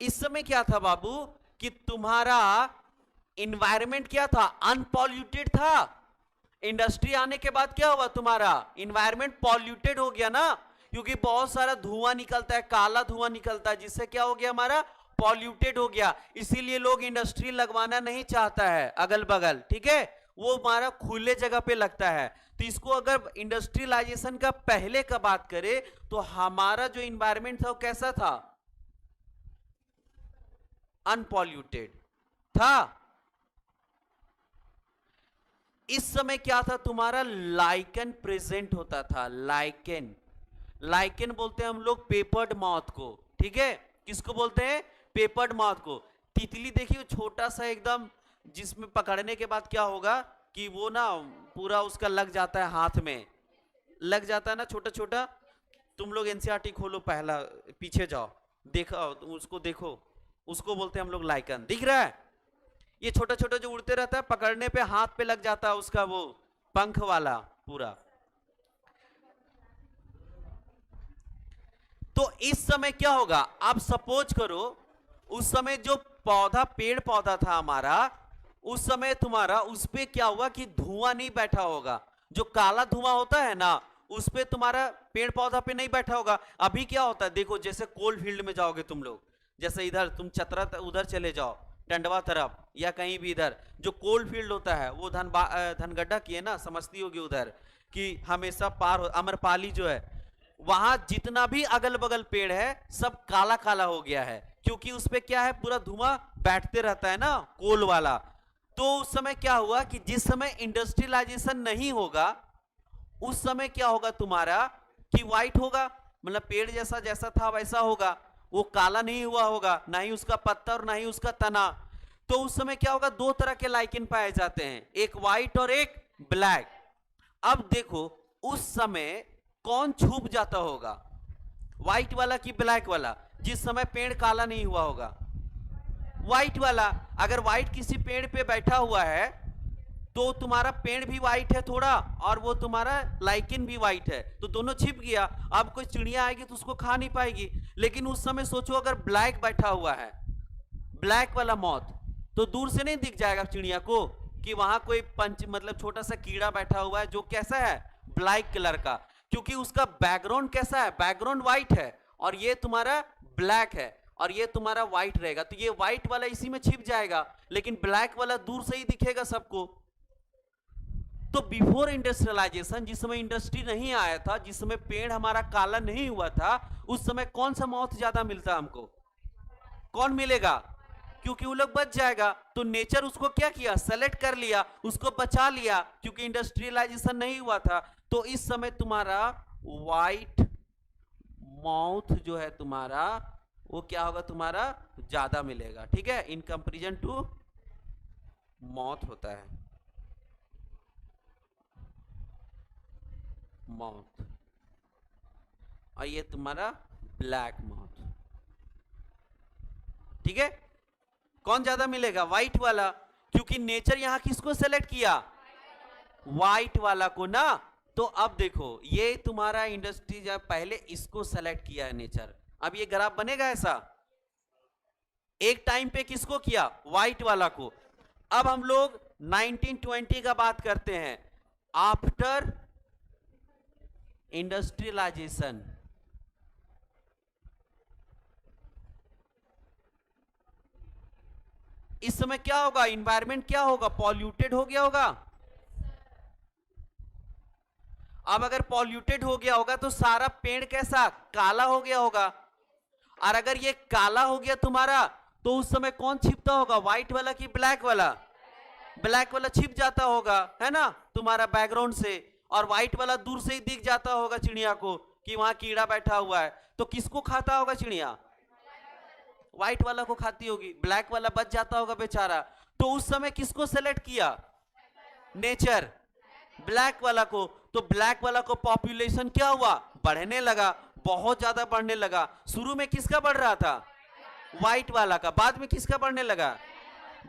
इस समय क्या था बाबू कि तुम्हारा इन्वायरमेंट क्या था, अनपॉल्यूटेड था। इंडस्ट्री आने के बाद क्या हुआ, तुम्हारा इन्वायरमेंट पॉल्यूटेड हो गया ना, क्योंकि बहुत सारा धुआं निकलता है, काला धुआं निकलता है, जिससे क्या हो गया, हमारा पॉल्यूटेड हो गया। इसीलिए लोग इंडस्ट्री लगवाना नहीं चाहता है अगल बगल, ठीक है, वो हमारा खुले जगह पे लगता है। तो इसको अगर इंडस्ट्रियलाइजेशन का पहले का बात करें तो हमारा जो इन्वायरमेंट था वो कैसा था, अनपॉल्यूटेड था। इस समय क्या था, तुम्हारा लाइकन प्रेजेंट होता था, लाइकन, लाइकन बोलते हैं हम लोग पेपर्ड मॉथ को, ठीक है। किसको बोलते हैं, पेपर्ड मॉथ को। तितली देखिए छोटा सा एकदम, जिसमें पकड़ने के बाद क्या होगा कि वो ना पूरा उसका लग जाता है, हाथ में लग जाता है ना, छोटा छोटा। तुम लोग एनसीईआरटी खोलो, पहला पीछे जाओ, देखो उसको, देखो उसको बोलते हैं हम लोग लाइकन। दिख रहा है, ये छोटा छोटा जो उड़ते रहता है, पकड़ने पे हाथ पे लग जाता है उसका वो पंख वाला पूरा। तो इस समय क्या होगा, आप सपोज करो उस समय जो पौधा, पेड़ पौधा था हमारा, उस समय तुम्हारा उस पे क्या हुआ कि धुआं नहीं बैठा होगा, जो काला धुआं होता है ना उस पे तुम्हारा पेड़ पौधा पे नहीं बैठा होगा। अभी क्या होता है, देखो जैसे कोल फील्ड में जाओगे तुम लोग, जैसे इधर तुम चतरा उधर चले जाओ, टंडवा तरफ या कहीं भी, इधर जो कोल फील्ड होता है वो धनगड्ढा की है ना, समझती होगी उधर कि हमेशा पार हो, अमरपाली जो है, वहां जितना भी अगल बगल पेड़ है सब काला काला हो गया है, क्योंकि उस पे क्या है, पूरा धुआं बैठते रहता है ना, कोल वाला। तो उस समय क्या हुआ कि जिस समय इंडस्ट्रियलाइजेशन नहीं होगा उस समय क्या होगा तुम्हारा कि व्हाइट होगा, मतलब पेड़ जैसा जैसा था वैसा होगा, वो काला नहीं हुआ होगा, ना ही उसका पत्ता और ना ही उसका तना। तो उस समय क्या होगा, दो तरह के लाइकेन पाए जाते हैं, एक व्हाइट और एक ब्लैक। अब देखो उस समय कौन छुप जाता होगा, व्हाइट वाला कि ब्लैक वाला, जिस समय पेड़ काला नहीं हुआ होगा, व्हाइट वाला। अगर व्हाइट किसी पेड़ पे बैठा हुआ है तो तुम्हारा पेड़ भी व्हाइट है थोड़ा, और वो तुम्हारा लाइकेन भी व्हाइट है, तो दोनों छिप गया। अब कोई चिड़िया आएगी तो उसको खा नहीं पाएगी। लेकिन उस समय सोचो अगर ब्लैक बैठा हुआ है, ब्लैक वाला मॉथ, तो दूर से नहीं दिख जाएगा चिड़िया को कि वहां कोई पंच, मतलब छोटा सा कीड़ा बैठा हुआ है जो कैसा है, ब्लैक कलर का, क्योंकि उसका बैकग्राउंड कैसा है, बैकग्राउंड व्हाइट है और ये तुम्हारा ब्लैक है और ये तुम्हारा व्हाइट रहेगा, तो ये व्हाइट वाला इसी में छिप जाएगा, लेकिन ब्लैक वाला दूर से ही दिखेगा सबको। तो बिफोर इंडस्ट्रियलाइजेशन, जिस समय इंडस्ट्री नहीं आया था, जिस समय पेड़ हमारा काला नहीं हुआ था, उस समय कौन सा मौत ज्यादा मिलता हमको, कौन मिलेगा, क्योंकि वो लोग बच जाएगा। तो नेचर उसको क्या किया, सेलेक्ट कर लिया, उसको बचा लिया, क्योंकि इंडस्ट्रियलाइजेशन नहीं हुआ था। तो इस समय तुम्हारा व्हाइट माउथ जो है तुम्हारा, वो क्या होगा, तुम्हारा ज्यादा मिलेगा, ठीक है, इन कंपेरिजन टू मौत होता है, माउथ, और ये तुम्हारा ब्लैक माउथ, ठीक है। कौन ज्यादा मिलेगा, व्हाइट वाला, क्योंकि नेचर यहां किसको सेलेक्ट किया, व्हाइट वाला को ना। तो अब देखो ये तुम्हारा इंडस्ट्री जब पहले इसको सेलेक्ट किया है नेचर, अब ये ग्राफ बनेगा ऐसा, एक टाइम पे किसको किया, व्हाइट वाला को। अब हम लोग 1920 का बात करते हैं, आफ्टर इंडस्ट्रियलाइजेशन। इस समय क्या होगा, इन्वायरमेंट क्या होगा, पॉल्यूटेड हो गया होगा। अब अगर पॉल्यूटेड हो गया होगा तो सारा पेड़ कैसा, काला हो गया होगा, और अगर ये काला हो गया तुम्हारा तो उस समय कौन छिपता होगा, व्हाइट वाला कि ब्लैक वाला, ब्लैक वाला छिप जाता होगा, है ना, तुम्हारा बैकग्राउंड से। और व्हाइट वाला दूर से ही दिख जाता होगा चिड़िया को कि वहां कीड़ा बैठा हुआ है, तो किसको खाता होगा चिड़िया? व्हाइट वाला को खाती होगी, ब्लैक वाला बच जाता होगा बेचारा। तो उस समय किसको सेलेक्ट किया? नेचर, ब्लैक वाला को। तो ब्लैक वाला को पॉपुलेशन क्या हुआ? बढ़ने लगा, बहुत ज्यादा बढ़ने लगा। शुरू में किसका बढ़ रहा था? व्हाइट वाला का। बाद में किसका बढ़ने लगा?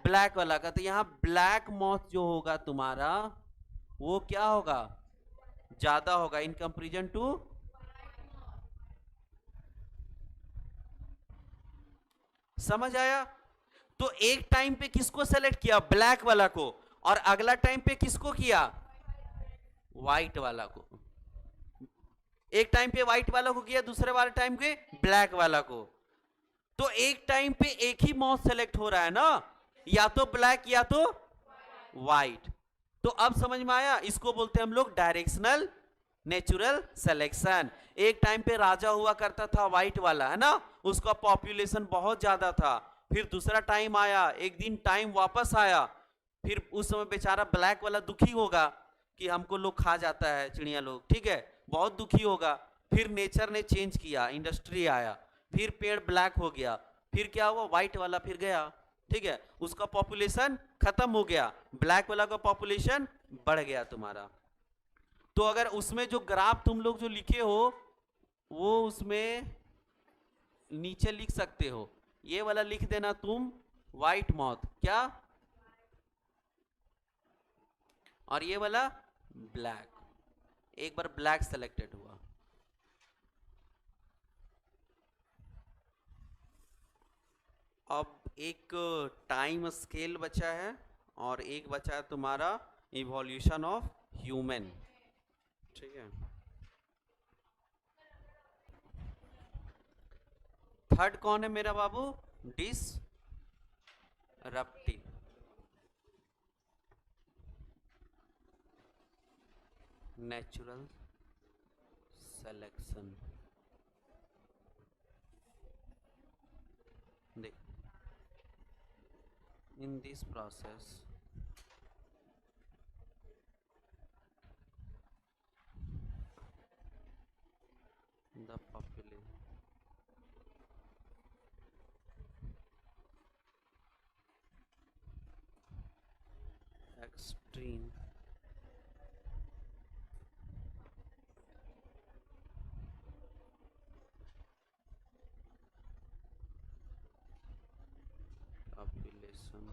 ब्लैक वाला का। तो यहां ब्लैक मॉथ जो होगा तुम्हारा वो क्या होगा? ज्यादा होगा इन कंपेरिजन टू। समझ आया? तो एक टाइम पे किसको सेलेक्ट किया? ब्लैक वाला को। और अगला टाइम पे किसको किया? व्हाइट वाला को। एक टाइम पे व्हाइट वाला को किया, दूसरे वाले टाइम पे ब्लैक वाला को। तो एक टाइम पे एक ही मॉथ सेलेक्ट हो रहा है ना, या तो ब्लैक या तो व्हाइट। तो अब समझ में आया? इसको बोलते हैं हम लोग डायरेक्शनल नेचुरल सिलेक्शन। एक टाइम पे राजा हुआ करता था व्हाइट वाला, है ना, उसका पॉपुलेशन बहुत ज्यादा था। फिर दूसरा टाइम आया, एक दिन टाइम वापस आया, फिर उस समय बेचारा ब्लैक वाला दुखी होगा कि हमको लोग खा जाता है, चिड़िया लोग, ठीक है, बहुत दुखी होगा। फिर नेचर ने चेंज किया, इंडस्ट्री आया, फिर पेड़ ब्लैक हो गया, फिर क्या हुआ? व्हाइट वाला फिर गया, ठीक है, उसका पॉपुलेशन खत्म हो गया, ब्लैक वाला का पॉपुलेशन बढ़ गया तुम्हारा। तो अगर उसमें जो ग्राफ तुम लोग जो लिखे हो वो उसमें नीचे लिख सकते हो, ये वाला लिख देना तुम व्हाइट मॉथ क्या, और ये वाला ब्लैक। एक बार ब्लैक सेलेक्टेड हुआ। अब एक टाइम स्केल बचा है और एक बचा है तुम्हारा इवोल्यूशन ऑफ ह्यूमन, ठीक है। थर्ड कौन है मेरा बाबू? डिसरप्टिव। Natural selection. देख, in this process the population extreme population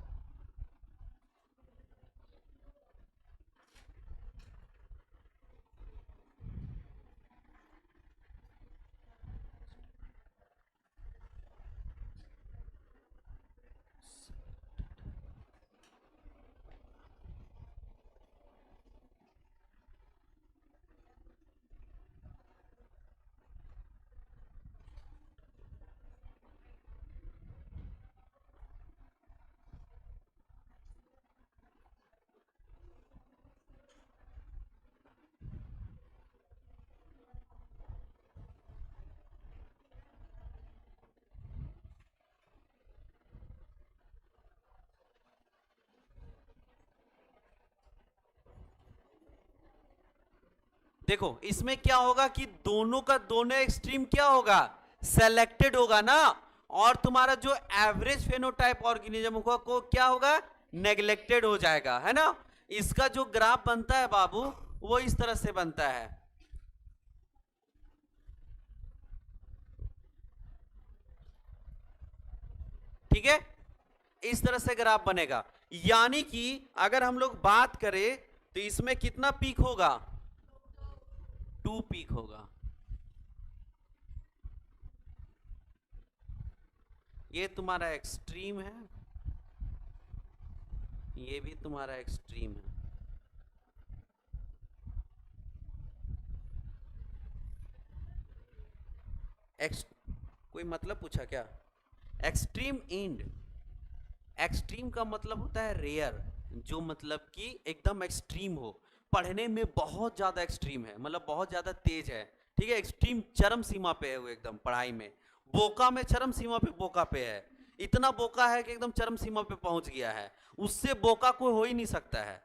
देखो इसमें क्या होगा कि दोनों का दोनों एक्सट्रीम क्या होगा? सेलेक्टेड होगा ना, और तुम्हारा जो एवरेज फेनोटाइप ऑर्गेनिज्म को क्या होगा? नेग्लेक्टेड हो जाएगा, है ना। इसका जो ग्राफ बनता है बाबू वो इस तरह से बनता है, ठीक है, इस तरह से ग्राफ बनेगा। यानी कि अगर हम लोग बात करें तो इसमें कितना पीक होगा? 2 पीक होगा। ये तुम्हारा एक्सट्रीम है, ये भी तुम्हारा एक्सट्रीम है। कोई मतलब पूछा क्या? एक्सट्रीम एंड, एक्सट्रीम का मतलब होता है रेयर, जो मतलब कि एकदम एक्सट्रीम हो, पढ़ने में बहुत ज्यादा एक्सट्रीम है, मतलब बहुत ज्यादा तेज है, ठीक है, एक्सट्रीम चरम सीमा पे है वो एकदम पढ़ाई में। बोका में चरम सीमा पे बोका पे है, इतना बोका है कि एकदम चरम सीमा पे पहुंच गया है, उससे बोका कोई हो ही नहीं सकता है।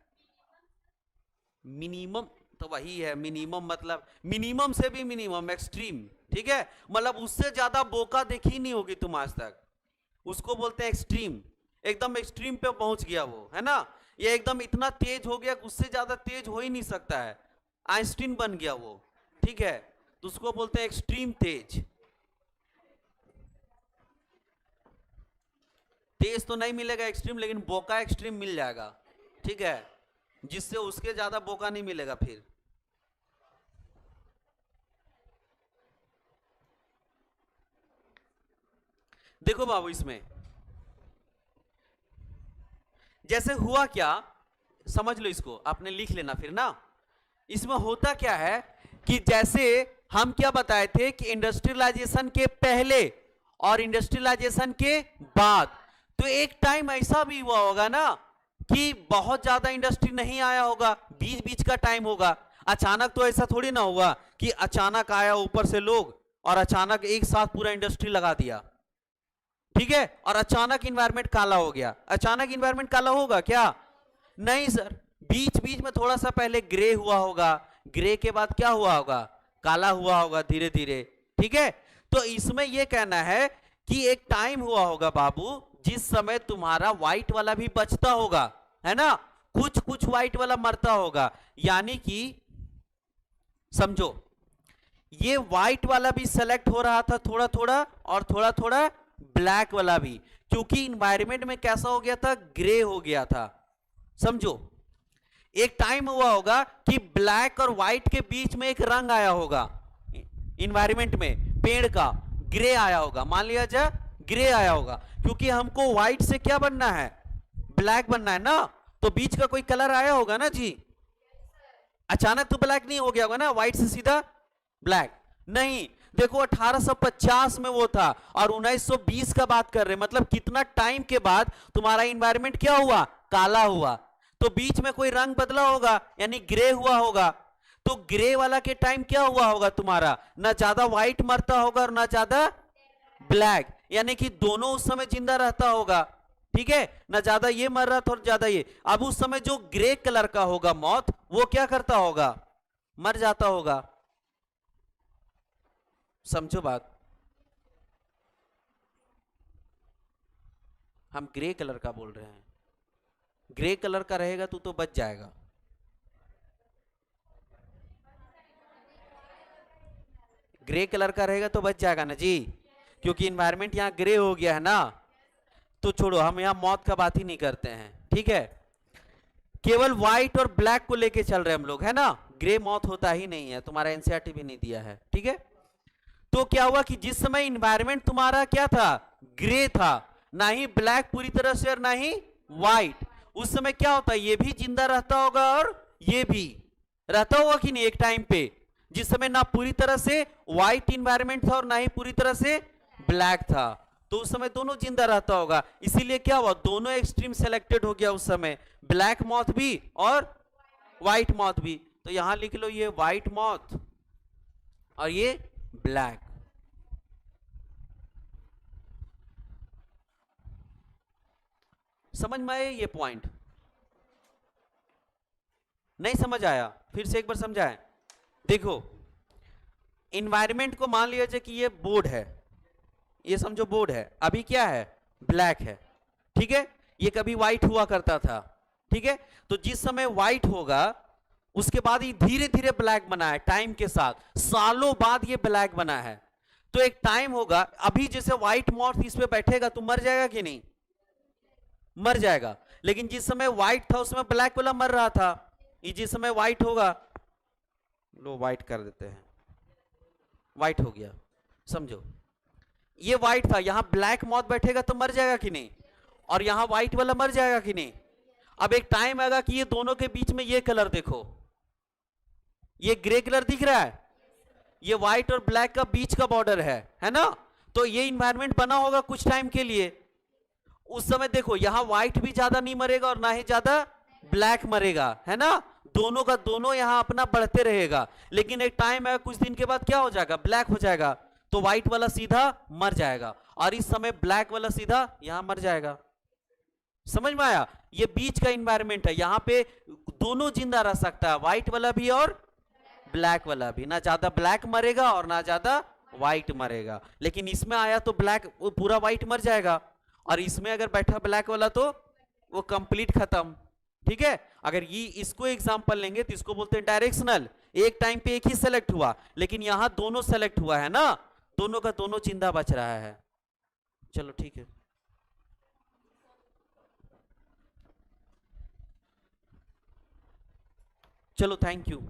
मिनिमम तो वही है मिनिमम, मतलब मिनिमम से भी मिनिमम, एक्सट्रीम, ठीक है, मतलब उससे ज्यादा बोका देखी नहीं होगी तुम आज तक, उसको बोलते हैं एक्सट्रीम। एकदम एक्सट्रीम पे पहुंच गया वो, है ना, ये एकदम इतना तेज हो गया, उससे ज्यादा तेज हो ही नहीं सकता है, आइंस्टीन बन गया वो, ठीक है, तो उसको बोलते हैं एक्सट्रीम तेज। तेज तो नहीं मिलेगा एक्सट्रीम, लेकिन बोका एक्सट्रीम मिल जाएगा, ठीक है, जिससे उसके ज्यादा बोका नहीं मिलेगा फिर। देखो बाबू, इसमें जैसे हुआ क्या, समझ लो इसको, आपने लिख लेना फिर ना। इसमें होता क्या है कि जैसे हम क्या बताए थे कि इंडस्ट्रियलाइजेशन के पहले और इंडस्ट्रियलाइजेशन के बाद, तो एक टाइम ऐसा भी हुआ होगा ना कि बहुत ज्यादा इंडस्ट्री नहीं आया होगा, बीच बीच का टाइम होगा। अचानक तो ऐसा थोड़ी ना हुआ कि अचानक आया ऊपर से लोग और अचानक एक साथ पूरा इंडस्ट्री लगा दिया, ठीक है, और अचानक इन्वायरमेंट काला हो गया। अचानक इन्वायरमेंट काला होगा क्या? नहीं सर, बीच बीच में थोड़ा सा पहले ग्रे हुआ होगा, ग्रे के बाद क्या हुआ होगा? काला हुआ होगा धीरे धीरे, ठीक है। तो इसमें यह कहना है कि एक टाइम हुआ होगा बाबू जिस समय तुम्हारा व्हाइट वाला भी बचता होगा, है ना, कुछ कुछ व्हाइट वाला मरता होगा, यानी कि समझो ये व्हाइट वाला भी सेलेक्ट हो रहा था थोड़ा थोड़ा, और थोड़ा थोड़ा ब्लैक वाला भी, क्योंकि इन्वायरमेंट में कैसा हो गया था? ग्रे हो गया था। समझो एक टाइम हुआ होगा कि ब्लैक और व्हाइट के बीच में एक रंग आया होगा इन्वायरमेंट में, पेड़ का ग्रे आया होगा, मान लिया जाए ग्रे आया होगा, क्योंकि हमको व्हाइट से क्या बनना है? ब्लैक बनना है ना, तो बीच का कोई कलर आया होगा ना जी। अचानक तो ब्लैक नहीं हो गया होगा ना, व्हाइट से सीधा ब्लैक नहीं। देखो 1850 में वो था और 1920 का बात कर रहे हैं, मतलब कितना टाइम के बाद तुम्हारा इन्वायरमेंट क्या हुआ? काला हुआ। तो बीच में कोई रंग बदला होगा, यानी ग्रे हुआ होगा। तो ग्रे वाला के टाइम क्या हुआ होगा तुम्हारा? ना ज्यादा व्हाइट मरता होगा और ना ज्यादा ब्लैक, यानी कि दोनों उस समय जिंदा रहता होगा, ठीक है, ना ज्यादा ये मर रहा था और ज्यादा ये। अब उस समय जो ग्रे कलर का होगा मौत, वो क्या करता होगा? मर जाता होगा। समझो बात, हम ग्रे कलर का बोल रहे हैं, ग्रे कलर का रहेगा तो बच जाएगा। ग्रे कलर का रहेगा तो बच जाएगा ना जी, क्योंकि इन्वायरमेंट यहां ग्रे हो गया है ना। तो छोड़ो, हम यहां मौत का बात ही नहीं करते हैं, ठीक है, केवल व्हाइट और ब्लैक को लेके चल रहे हैं हम लोग, है ना। ग्रे मौत होता ही नहीं है, तुम्हारा एनसीईआरटी भी नहीं दिया है, ठीक है। तो क्या हुआ कि जिस समय इन्वायरमेंट तुम्हारा क्या था? ग्रे था, ना ही ब्लैक पूरी तरह से और ना ही व्हाइट, उस समय क्या होता है? ये भी जिंदा रहता होगा और ये भी रहता होगा कि नहीं एक टाइम पे, जिस समय ना पूरी तरह से व्हाइट इन्वायरमेंट था और ना ही पूरी तरह से ब्लैक था, तो उस समय दोनों जिंदा रहता होगा। इसीलिए क्या हुआ? दोनों एक्सट्रीम सेलेक्टेड हो गया उस समय, ब्लैक मॉथ भी और व्हाइट मॉथ भी। तो यहां लिख लो ये व्हाइट मॉथ और ये ब्लैक। समझ में आया ये पॉइंट? नहीं समझ आया? फिर से एक बार समझाएं। देखो इन्वायरमेंट को मान लिया जाए कि ये बोर्ड है, ये समझो बोर्ड है, अभी क्या है? ब्लैक है, ठीक है, ये कभी व्हाइट हुआ करता था, ठीक है। तो जिस समय व्हाइट होगा उसके बाद ये धीरे धीरे ब्लैक बना है, टाइम के साथ सालों बाद ये ब्लैक बना है। तो एक टाइम होगा, अभी जैसे व्हाइट मॉथ इस पे बैठेगा तो मर जाएगा कि नहीं? मर जाएगा। लेकिन जिस समय व्हाइट था उसमें ब्लैक वाला मर रहा था, ये जिस समय व्हाइट होगा, लो व्हाइट कर देते हैं, व्हाइट हो गया, समझो ये व्हाइट था, यहां ब्लैक मॉथ बैठेगा तो मर जाएगा कि नहीं? और यहां व्हाइट वाला मर जाएगा कि नहीं? अब एक टाइम आएगा कि ये दोनों के बीच में ये कलर देखो, ये ग्रे कलर दिख रहा है, ये व्हाइट और ब्लैक का बीच का बॉर्डर है ना। तो ये इन्वायरमेंट बना होगा कुछ टाइम के लिए, उस समय देखो यहां व्हाइट भी ज्यादा नहीं मरेगा और ना ही ज्यादा ब्लैक मरेगा, है ना, दोनों का दोनों यहां अपना बढ़ते रहेगा। लेकिन एक टाइम है कुछ दिन के बाद क्या हो जाएगा? ब्लैक हो जाएगा, तो व्हाइट वाला सीधा मर जाएगा और इस समय ब्लैक वाला सीधा यहां मर जाएगा। समझ में आया? ये बीच का इन्वायरमेंट है, यहां पे दोनों जिंदा रह सकता है, व्हाइट वाला भी और ब्लैक वाला भी, ना ज्यादा ब्लैक मरेगा और ना ज्यादा व्हाइट मरेगा। लेकिन इसमें आया तो ब्लैक, वो पूरा व्हाइट मर जाएगा, और इसमें अगर बैठा ब्लैक वाला तो वो कंप्लीट खत्म। ठीक है, अगर ये इसको एग्जांपल लेंगे तो इसको बोलते हैं डायरेक्शनल, एक टाइम पे एक ही सेलेक्ट हुआ, लेकिन यहां दोनों सेलेक्ट हुआ है ना, दोनों का दोनों चिंदा बच रहा है। चलो ठीक है, चलो थैंक यू।